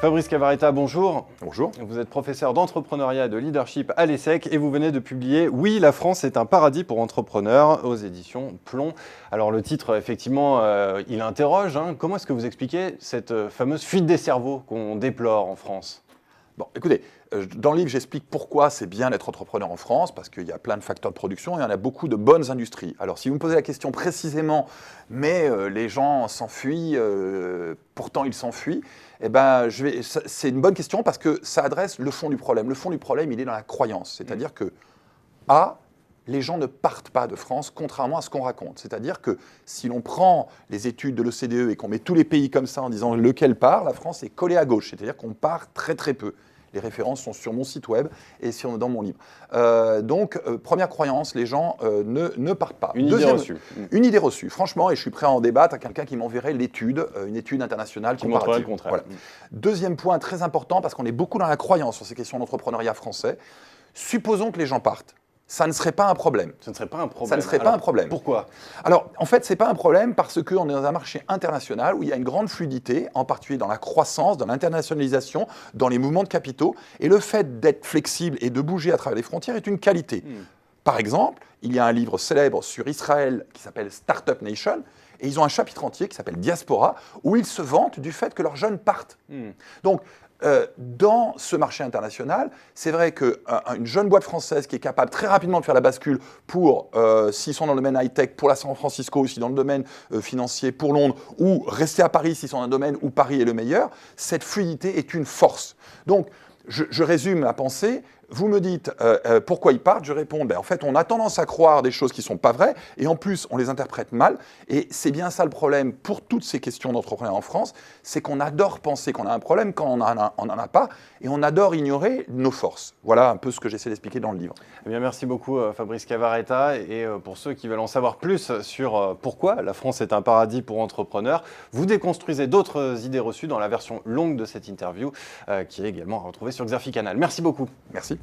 Fabrice Cavaretta, bonjour. Bonjour. Vous êtes professeur d'entrepreneuriat et de leadership à l'ESSEC et vous venez de publier « Oui, la France est un paradis pour entrepreneurs » aux éditions Plomb. Alors le titre, effectivement, il interroge. Comment est-ce que vous expliquez cette fameuse fuite des cerveaux qu'on déplore en France ? Bon, écoutez, dans le livre, j'explique pourquoi c'est bien d'être entrepreneur en France, parce qu'il y a plein de facteurs de production et il y en a beaucoup de bonnes industries. Alors, si vous me posez la question précisément, mais les gens s'enfuient, pourtant ils s'enfuient, eh ben, c'est une bonne question parce que ça adresse le fond du problème. Le fond du problème, il est dans la croyance. C'est-à-dire que, les gens ne partent pas de France, contrairement à ce qu'on raconte. C'est-à-dire que si l'on prend les études de l'OCDE et qu'on met tous les pays comme ça en disant lequel part, la France est collée à gauche. C'est-à-dire qu'on part très très peu. Les références sont sur mon site web et dans mon livre. Première croyance, les gens ne partent pas. Une idée reçue. Une idée reçue, franchement, et je suis prêt à en débattre à quelqu'un qui m'enverrait l'étude, une étude internationale qui montrerait le contraire. Voilà. Deuxième point très important, parce qu'on est beaucoup dans la croyance sur ces questions d'entrepreneuriat français, supposons que les gens partent. Ça ne serait pas un problème. Ce ne serait pas un problème. Ça ne serait pas un problème. Pourquoi ? Alors, en fait, ce n'est pas un problème parce qu'on est dans un marché international où il y a une grande fluidité, en particulier dans la croissance, dans l'internationalisation, dans les mouvements de capitaux. Et le fait d'être flexible et de bouger à travers les frontières est une qualité. Par exemple, il y a un livre célèbre sur Israël qui s'appelle Startup Nation. Et ils ont un chapitre entier qui s'appelle Diaspora, où ils se vantent du fait que leurs jeunes partent. Donc, dans ce marché international, c'est vrai qu'une jeune boîte française qui est capable très rapidement de faire la bascule pour, s'ils sont dans le domaine high-tech, pour la San Francisco, ou si dans le domaine financier pour Londres, ou rester à Paris s'ils sont dans un domaine où Paris est le meilleur, cette fluidité est une force. Donc, je résume la pensée. Vous me dites pourquoi ils partent, je réponds, en fait, on a tendance à croire des choses qui ne sont pas vraies, et en plus, on les interprète mal. Et c'est bien ça le problème pour toutes ces questions d'entrepreneuriat en France, c'est qu'on adore penser qu'on a un problème quand on n'en a pas, et on adore ignorer nos forces. Voilà un peu ce que j'essaie d'expliquer dans le livre. Eh bien, merci beaucoup Fabrice Cavaretta. Et pour ceux qui veulent en savoir plus sur pourquoi la France est un paradis pour entrepreneurs, vous déconstruisez d'autres idées reçues dans la version longue de cette interview, qui est également retrouvée sur Xerfi Canal. Merci beaucoup. Merci.